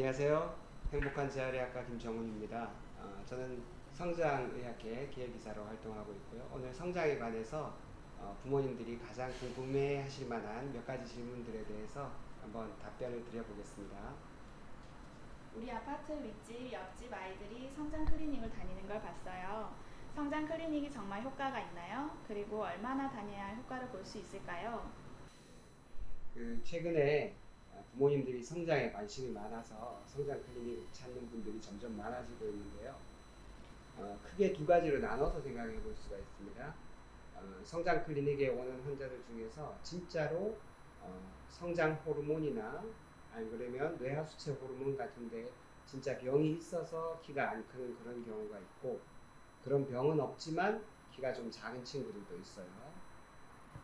안녕하세요. 행복한 재활의학과 김정훈입니다. 저는 성장의학계 기획이사로 활동하고 있고요. 오늘 성장에 관해서 부모님들이 가장 궁금해하실 만한 몇 가지 질문들에 대해서 한번 답변을 드려보겠습니다. 우리 아파트 윗집, 옆집 아이들이 성장 클리닉을 다니는 걸 봤어요. 성장 클리닉이 정말 효과가 있나요? 그리고 얼마나 다녀야 효과를 볼 수 있을까요? 최근에 부모님들이 성장에 관심이 많아서 성장 클리닉을 찾는 분들이 점점 많아지고 있는데요. 크게 두 가지로 나눠서 생각해 볼 수가 있습니다. 성장 클리닉에 오는 환자들 중에서 진짜로 성장 호르몬이나 아니 그러면 뇌하수체 호르몬 같은데 진짜 병이 있어서 키가 안 크는 그런 경우가 있고, 그런 병은 없지만 키가 좀 작은 친구들도 있어요.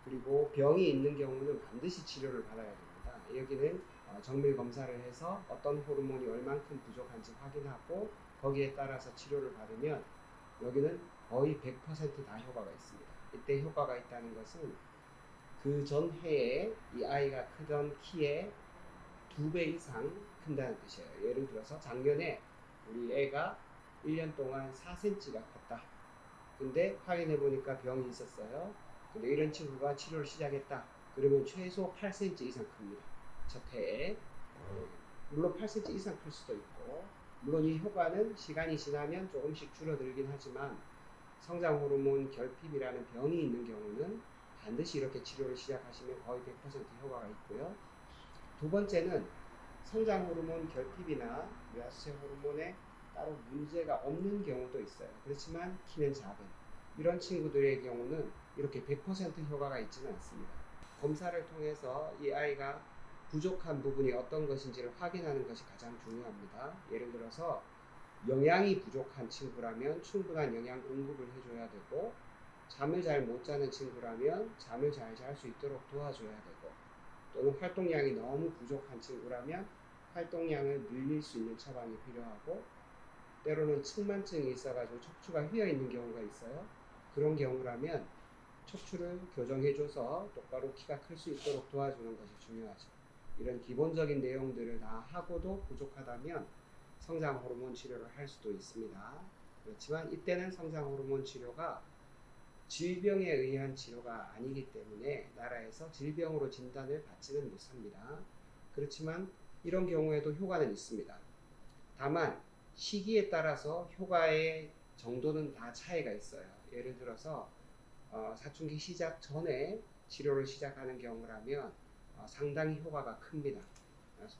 그리고 병이 있는 경우는 반드시 치료를 받아야 됩니다. 여기는 정밀 검사를 해서 어떤 호르몬이 얼만큼 부족한지 확인하고 거기에 따라서 치료를 받으면 여기는 거의 100%다 효과가 있습니다. 이때 효과가 있다는 것은 그 전 해에 이 아이가 크던 키의 2배 이상 큰다는 뜻이에요. 예를 들어서 작년에 우리 애가 1년 동안 4cm가 컸다. 근데 확인해 보니까 병이 있었어요. 근데 이런 친구가 치료를 시작했다. 그러면 최소 8cm 이상 큽니다. 첫 해에. 물론 8cm 이상 클 수도 있고, 물론 이 효과는 시간이 지나면 조금씩 줄어들긴 하지만 성장 호르몬 결핍이라는 병이 있는 경우는 반드시 이렇게 치료를 시작하시면 거의 100% 효과가 있고요. 두 번째는 성장 호르몬 결핍이나 뇌하수체 호르몬에 따로 문제가 없는 경우도 있어요. 그렇지만 키는 작은 이런 친구들의 경우는 이렇게 100% 효과가 있지는 않습니다. 검사를 통해서 이 아이가 부족한 부분이 어떤 것인지를 확인하는 것이 가장 중요합니다. 예를 들어서 영양이 부족한 친구라면 충분한 영양 공급을 해줘야 되고, 잠을 잘 못 자는 친구라면 잠을 잘 잘 수 있도록 도와줘야 되고, 또는 활동량이 너무 부족한 친구라면 활동량을 늘릴 수 있는 처방이 필요하고, 때로는 측만증이 있어가지고 척추가 휘어 있는 경우가 있어요. 그런 경우라면 척추를 교정해줘서 똑바로 키가 클 수 있도록 도와주는 것이 중요하죠. 이런 기본적인 내용들을 다 하고도 부족하다면 성장 호르몬 치료를 할 수도 있습니다. 그렇지만 이때는 성장 호르몬 치료가 질병에 의한 치료가 아니기 때문에 나라에서 질병으로 진단을 받지는 못합니다. 그렇지만 이런 경우에도 효과는 있습니다. 다만 시기에 따라서 효과의 정도는 다 차이가 있어요. 예를 들어서 사춘기 시작 전에 치료를 시작하는 경우라면 상당히 효과가 큽니다.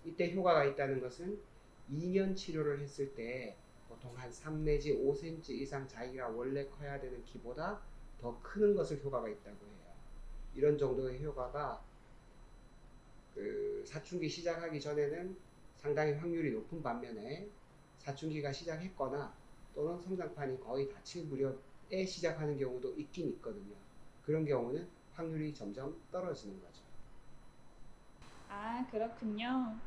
이때 효과가 있다는 것은 2년 치료를 했을 때 보통 한 3 내지 5cm 이상 자기가 원래 커야 되는 키보다 더 크는 것을 효과가 있다고 해요. 이런 정도의 효과가 사춘기 시작하기 전에는 상당히 확률이 높은 반면에 사춘기가 시작했거나 또는 성장판이 거의 닫힐 무렵에 시작하는 경우도 있긴 있거든요. 그런 경우는 확률이 점점 떨어지는 거죠. 아, 그렇군요.